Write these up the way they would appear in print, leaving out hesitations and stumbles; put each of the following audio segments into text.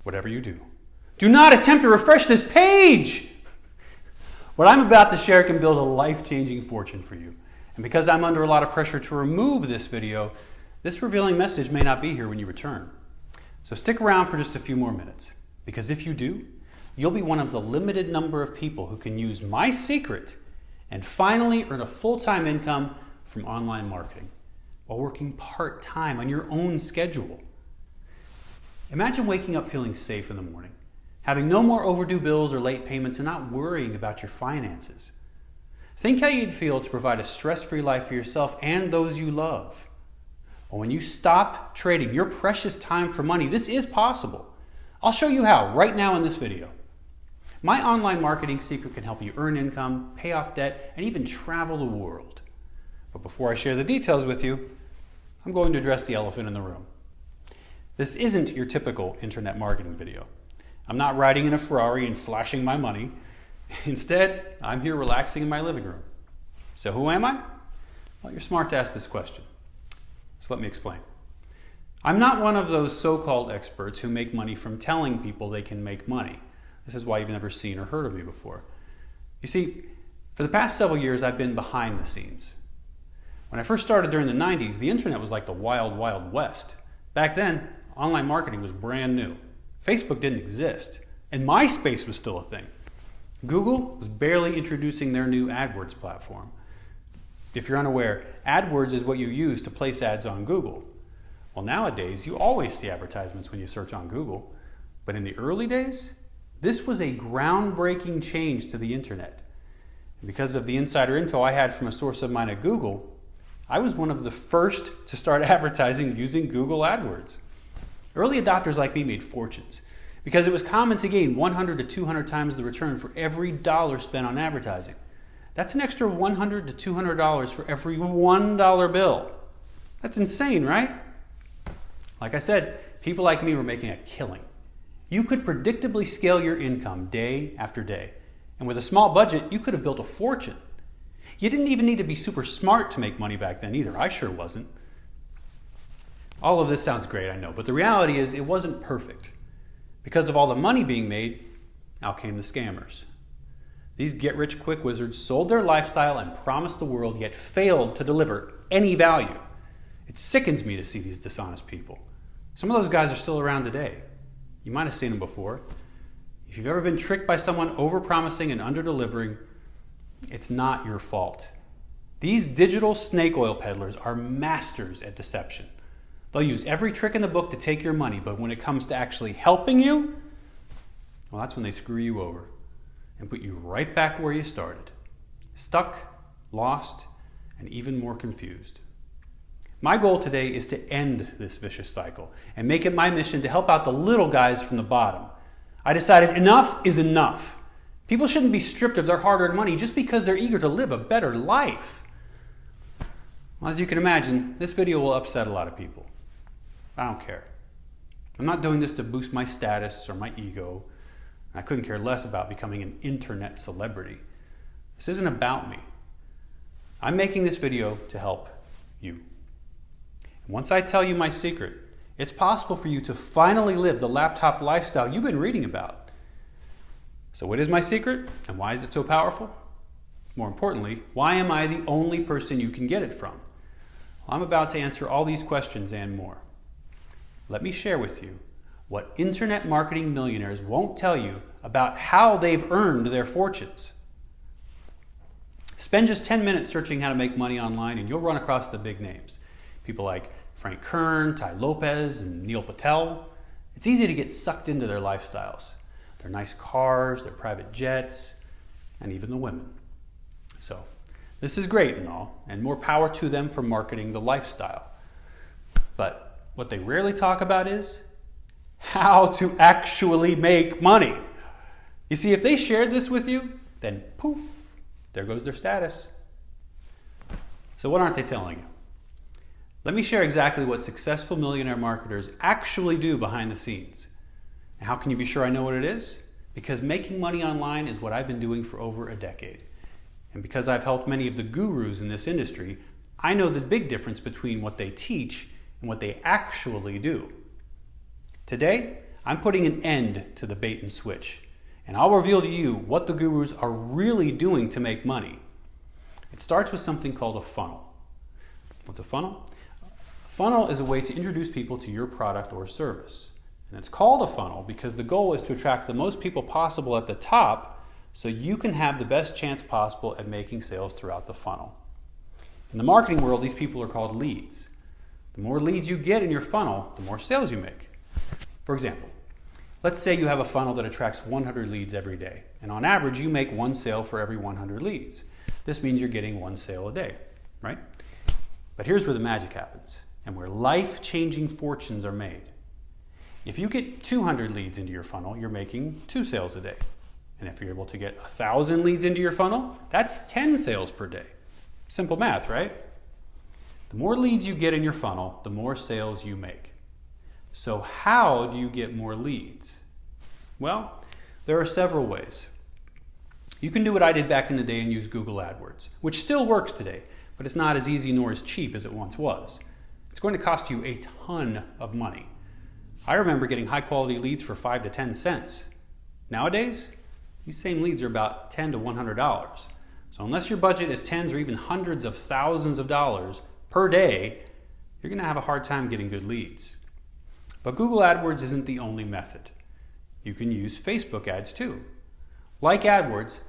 Whatever you do, do not attempt to refresh this page. What I'm about to share can build a life-changing fortune for you. And because I'm under a lot of pressure to remove this video, this revealing message may not be here when you return. So stick around for just a few more minutes, because if you do, you'll be one of the limited number of people who can use my secret and finally earn a full-time income from online marketing while working part-time on your own schedule. Imagine waking up feeling safe in the morning, having no more overdue bills or late payments, and not worrying about your finances. Think how you'd feel to provide a stress-free life for yourself and those you love. Well, when you stop trading your precious time for money, this is possible. I'll show you how right now in this video. My online marketing secret can help you earn income, pay off debt, and even travel the world. But before I share the details with you, I'm going to address the elephant in the room. This isn't your typical internet marketing video. I'm not riding in a Ferrari and flashing my money. Instead, I'm here relaxing in my living room. So who am I? Well, you're smart to ask this question. So let me explain. I'm not one of those so-called experts who make money from telling people they can make money. This is why you've never seen or heard of me before. You see, for the past several years, I've been behind the scenes. When I first started during the 90s, the internet was like the wild, wild west. Back then, online marketing was brand new. Facebook didn't exist, and MySpace was still a thing. Google was barely introducing their new AdWords platform. If you're unaware, AdWords is what you use to place ads on Google. Well, nowadays, you always see advertisements when you search on Google. But in the early days, this was a groundbreaking change to the internet. And because of the insider info I had from a source of mine at Google, I was one of the first to start advertising using Google AdWords. Early adopters like me made fortunes because it was common to gain 100 to 200 times the return for every dollar spent on advertising. That's an extra $100 to $200 for every $1 bill. That's insane, right? Like I said, people like me were making a killing. You could predictably scale your income day after day. And with a small budget, you could have built a fortune. You didn't even need to be super smart to make money back then either. I sure wasn't. All of this sounds great, I know, but the reality is it wasn't perfect. Because of all the money being made, out came the scammers. These get-rich-quick wizards sold their lifestyle and promised the world, yet failed to deliver any value. It sickens me to see these dishonest people. Some of those guys are still around today. You might have seen them before. If you've ever been tricked by someone over-promising and under-delivering, it's not your fault. These digital snake oil peddlers are masters at deception. They'll use every trick in the book to take your money, but when it comes to actually helping you, well, that's when they screw you over and put you right back where you started. Stuck, lost, and even more confused. My goal today is to end this vicious cycle and make it my mission to help out the little guys from the bottom. I decided enough is enough. People shouldn't be stripped of their hard-earned money just because they're eager to live a better life. Well, as you can imagine, this video will upset a lot of people. I don't care. I'm not doing this to boost my status or my ego. I couldn't care less about becoming an internet celebrity. This isn't about me. I'm making this video to help you. And once I tell you my secret, it's possible for you to finally live the laptop lifestyle you've been reading about. So what is my secret, and why is it so powerful? More importantly, why am I the only person you can get it from? Well, I'm about to answer all these questions and more. Let me share with you what internet marketing millionaires won't tell you about how they've earned their fortunes. Spend just 10 minutes searching how to make money online and you'll run across the big names. People like Frank Kern, Ty Lopez, and Neil Patel. It's easy to get sucked into their lifestyles. Their nice cars, their private jets, and even the women. So, this is great and all, and more power to them for marketing the lifestyle. But what they rarely talk about is how to actually make money. You see, if they shared this with you, then poof, there goes their status. So what aren't they telling you? Let me share exactly what successful millionaire marketers actually do behind the scenes. And how can you be sure I know what it is? Because making money online is what I've been doing for over a decade. And because I've helped many of the gurus in this industry, I know the big difference between what they teach and what they actually do. Today, I'm putting an end to the bait and switch, and I'll reveal to you what the gurus are really doing to make money. It starts with something called a funnel. What's a funnel? A funnel is a way to introduce people to your product or service. And it's called a funnel because the goal is to attract the most people possible at the top so you can have the best chance possible at making sales throughout the funnel. In the marketing world, these people are called leads. The more leads you get in your funnel, the more sales you make. For example, let's say you have a funnel that attracts 100 leads every day, and on average you make one sale for every 100 leads. This means you're getting one sale a day, right? But here's where the magic happens, and where life-changing fortunes are made. If you get 200 leads into your funnel, you're making 2 sales a day. And if you're able to get 1,000 leads into your funnel, that's 10 sales per day. Simple math, right? The more leads you get in your funnel, the more sales you make. So how do you get more leads? Well, there are several ways. You can do what I did back in the day and use Google AdWords, which still works today, but it's not as easy nor as cheap as it once was. It's going to cost you a ton of money. I remember getting high quality leads for 5 to 10 cents. Nowadays, these same leads are about $10 to $100. So unless your budget is tens or even hundreds of thousands of dollars per day, you're going to have a hard time getting good leads. But Google AdWords isn't the only method. You can use Facebook ads too. Like AdWords,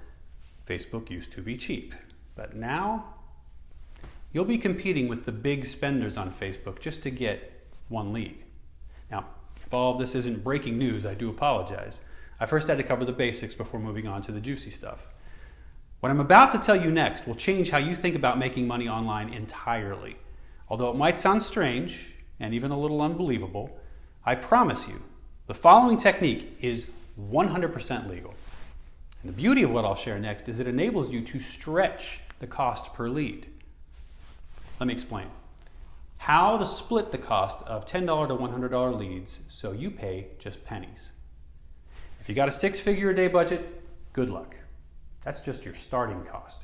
Facebook used to be cheap, but now you'll be competing with the big spenders on Facebook just to get one lead. Now, if all of this isn't breaking news, I do apologize. I first had to cover the basics before moving on to the juicy stuff. What I'm about to tell you next will change how you think about making money online entirely. Although it might sound strange and even a little unbelievable, I promise you, the following technique is 100% legal. And the beauty of what I'll share next is it enables you to stretch the cost per lead. Let me explain. How to split the cost of $10 to $100 leads so you pay just pennies. If you got a 6-figure a day budget, good luck. That's just your starting cost.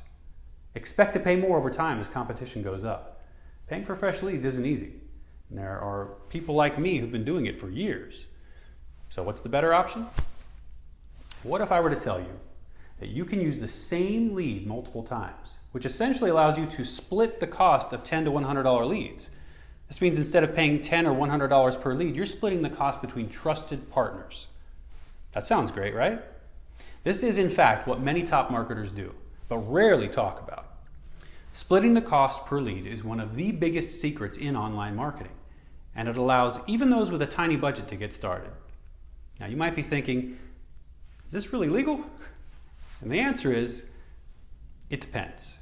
Expect to pay more over time as competition goes up. Paying for fresh leads isn't easy. And there are people like me who've been doing it for years. So what's the better option? What if I were to tell you that you can use the same lead multiple times, which essentially allows you to split the cost of $10 to $100 leads? This means instead of paying $10 or $100 per lead, you're splitting the cost between trusted partners. That sounds great, right? This is in fact what many top marketers do, but rarely talk about. Splitting the cost per lead is one of the biggest secrets in online marketing, and it allows even those with a tiny budget to get started. Now you might be thinking, is this really legal? And the answer is, it depends.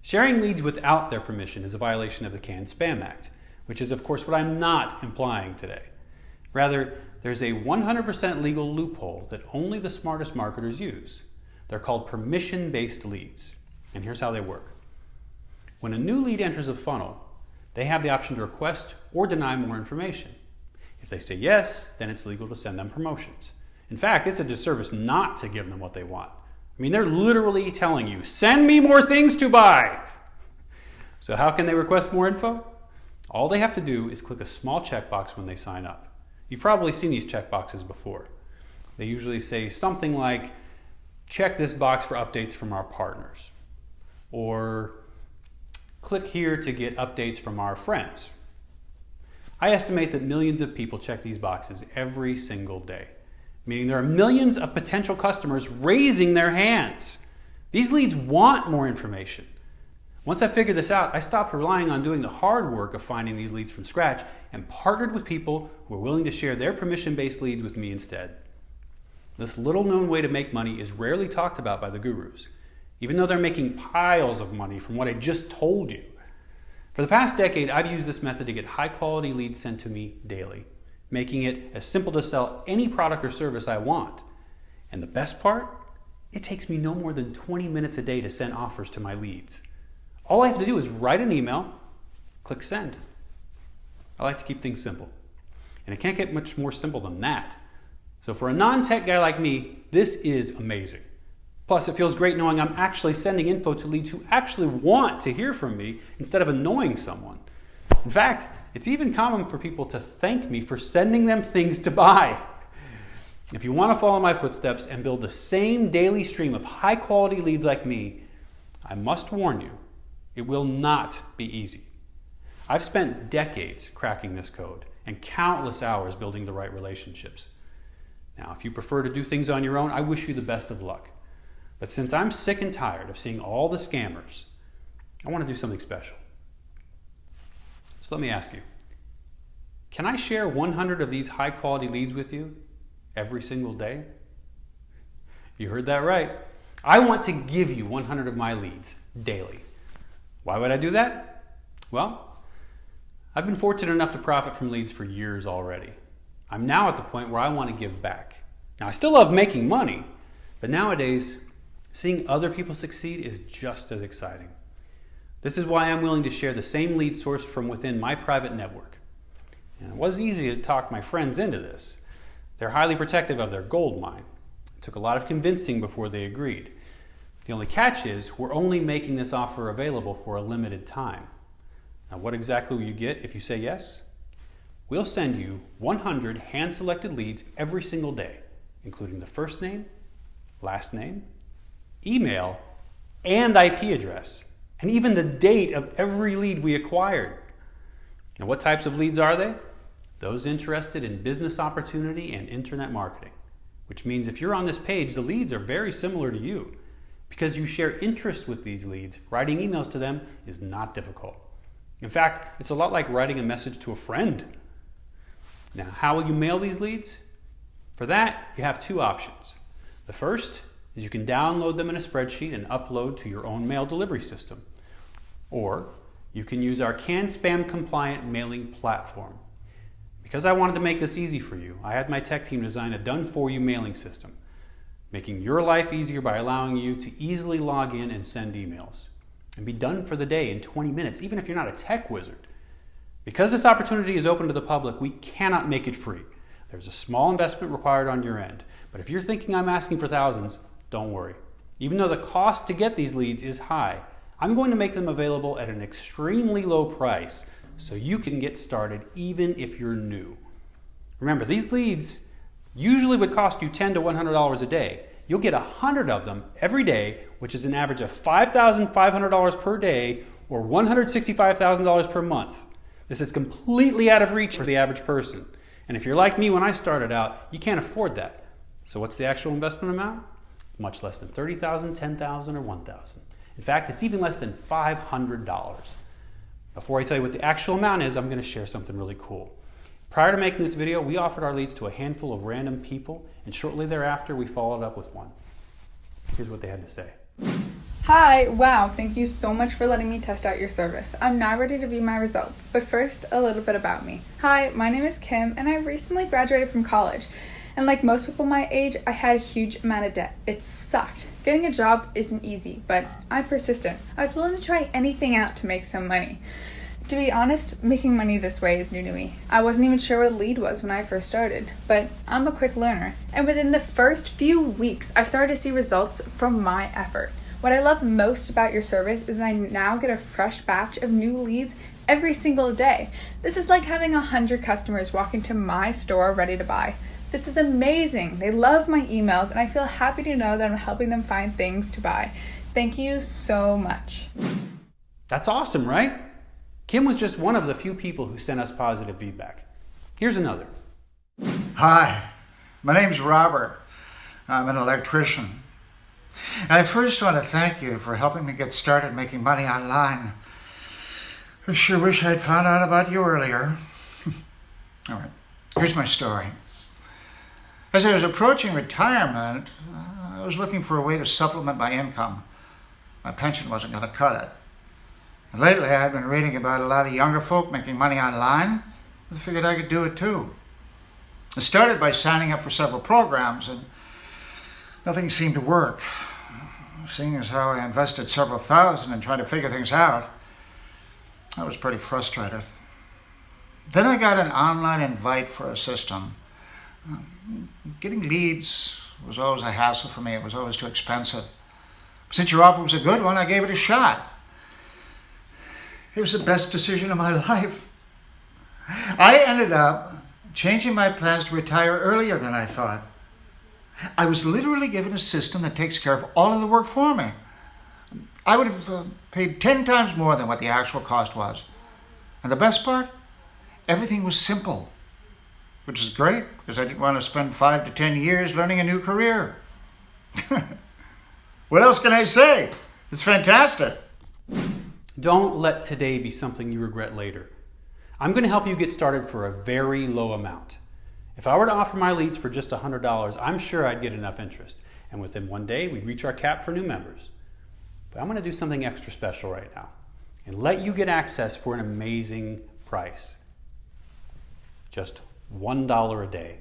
Sharing leads without their permission is a violation of the Canned Spam Act, which is of course what I'm not implying today. Rather, there's a 100% legal loophole that only the smartest marketers use. They're called permission-based leads, and here's how they work. When a new lead enters a funnel, they have the option to request or deny more information. If they say yes, then it's legal to send them promotions. In fact, it's a disservice not to give them what they want. I mean, they're literally telling you, send me more things to buy. So how can they request more info? All they have to do is click a small checkbox when they sign up. You've probably seen these checkboxes before. They usually say something like, check this box for updates from our partners. Or click here to get updates from our friends. I estimate that millions of people check these boxes every single day, meaning there are millions of potential customers raising their hands. These leads want more information. Once I figured this out, I stopped relying on doing the hard work of finding these leads from scratch and partnered with people who are willing to share their permission-based leads with me instead. This little-known way to make money is rarely talked about by the gurus, even though they're making piles of money from what I just told you. For the past decade, I've used this method to get high-quality leads sent to me daily, making it as simple to sell any product or service I want. And the best part? It takes me no more than 20 minutes a day to send offers to my leads. All I have to do is write an email, click send. I like to keep things simple. And it can't get much more simple than that. So for a non-tech guy like me, this is amazing. Plus, it feels great knowing I'm actually sending info to leads who actually want to hear from me instead of annoying someone. In fact, it's even common for people to thank me for sending them things to buy. If you want to follow my footsteps and build the same daily stream of high-quality leads like me, I must warn you, it will not be easy. I've spent decades cracking this code and countless hours building the right relationships. Now, if you prefer to do things on your own, I wish you the best of luck. But since I'm sick and tired of seeing all the scammers, I want to do something special. So let me ask you, can I share 100 of these high-quality leads with you every single day? You heard that right. I want to give you 100 of my leads daily. Why would I do that? Well, I've been fortunate enough to profit from leads for years already. I'm now at the point where I want to give back. Now, I still love making money, but nowadays, seeing other people succeed is just as exciting. This is why I'm willing to share the same lead source from within my private network. And it was easy to talk my friends into this. They're highly protective of their gold mine. It took a lot of convincing before they agreed. The only catch is we're only making this offer available for a limited time. Now, what exactly will you get if you say yes? We'll send you 100 hand-selected leads every single day, including the first name, last name, email, and IP address, and even the date of every lead we acquired. Now, what types of leads are they? Those interested in business opportunity and internet marketing, which means if you're on this page, the leads are very similar to you. Because you share interest with these leads, writing emails to them is not difficult. In fact, it's a lot like writing a message to a friend. Now, how will you mail these leads? For that, you have two options. The first is you can download them in a spreadsheet and upload to your own mail delivery system. Or you can use our CAN-SPAM compliant mailing platform. Because I wanted to make this easy for you, I had my tech team design a done-for-you mailing system, making your life easier by allowing you to easily log in and send emails and be done for the day in 20 minutes, even if you're not a tech wizard. Because this opportunity is open to the public, we cannot make it free. There's a small investment required on your end. But if you're thinking I'm asking for thousands, don't worry. Even though the cost to get these leads is high, I'm going to make them available at an extremely low price so you can get started even if you're new. Remember, these leads usually would cost you $10 to $100 a day. You'll get 100 of them every day, which is an average of $5,500 per day or $165,000 per month. This is completely out of reach for the average person. And if you're like me when I started out, you can't afford that. So what's the actual investment amount? It's much less than $30,000, $10,000, or $1,000. In fact, it's even less than $500. Before I tell you what the actual amount is, I'm going to share something really cool. Prior to making this video, we offered our leads to a handful of random people, and shortly thereafter, we followed up with one. Here's what they had to say. Hi, wow, thank you so much for letting me test out your service. I'm now ready to view my results, but first, a little bit about me. Hi, my name is Kim, and I recently graduated from college. And like most people my age, I had a huge amount of debt. It sucked. Getting a job isn't easy, but I'm persistent. I was willing to try anything out to make some money. To be honest, making money this way is new to me. I wasn't even sure what a lead was when I first started, but I'm a quick learner. And within the first few weeks, I started to see results from my effort. What I love most about your service is I now get a fresh batch of new leads every single day. This is like having 100 customers walk into my store ready to buy. This is amazing. They love my emails, and I feel happy to know that I'm helping them find things to buy. Thank you so much. That's awesome, right? Kim was just one of the few people who sent us positive feedback. Here's another. Hi, my name's Robert. I'm an electrician. I first want to thank you for helping me get started making money online. I sure wish I'd found out about you earlier. All right, here's my story. As I was approaching retirement, I was looking for a way to supplement my income. My pension wasn't going to cut it. And lately, I had been reading about a lot of younger folk making money online. I figured I could do it too. I started by signing up for several programs, and nothing seemed to work. Seeing as how I invested several thousand in trying to figure things out, I was pretty frustrated. Then I got an online invite for a system. Getting leads was always a hassle for me. It was always too expensive. Since your offer was a good one, I gave it a shot. It was the best decision of my life. I ended up changing my plans to retire earlier than I thought. I was literally given a system that takes care of all of the work for me. I would have paid 10 times more than what the actual cost was. And the best part? Everything was simple, which is great because I didn't want to spend 5 to 10 years learning a new career. What else can I say? It's fantastic. Don't let today be something you regret later. I'm going to help you get started for a very low amount. If I were to offer my leads for just $100, I'm sure I'd get enough interest. And within one day, we'd reach our cap for new members. But I'm going to do something extra special right now and let you get access for an amazing price. Just $1 a day.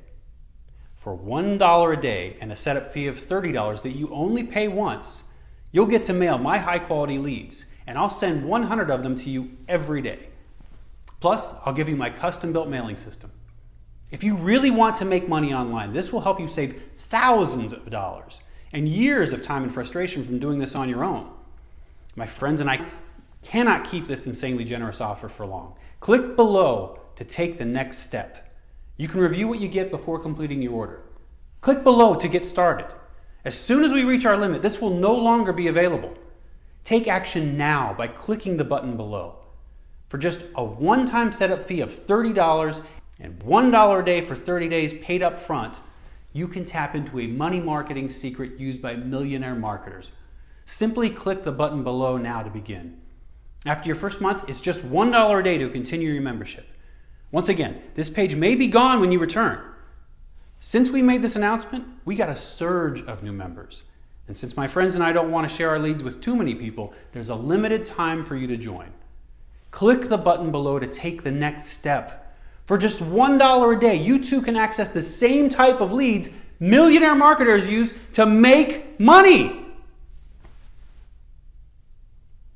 For $1 a day and a setup fee of $30 that you only pay once, you'll get to mail my high quality leads, and I'll send 100 of them to you every day. Plus, I'll give you my custom built mailing system. If you really want to make money online, this will help you save thousands of dollars and years of time and frustration from doing this on your own. My friends and I cannot keep this insanely generous offer for long. Click below to take the next step. You can review what you get before completing your order. Click below to get started. As soon as we reach our limit, this will no longer be available. Take action now by clicking the button below. For just a one-time setup fee of $30 and $1 a day for 30 days paid up front, you can tap into a money marketing secret used by millionaire marketers. Simply click the button below now to begin. After your first month, it's just $1 a day to continue your membership. Once again, this page may be gone when you return. Since we made this announcement, we got a surge of new members. And since my friends and I don't want to share our leads with too many people, there's a limited time for you to join. Click the button below to take the next step. For just $1 a day, you too can access the same type of leads millionaire marketers use to make money.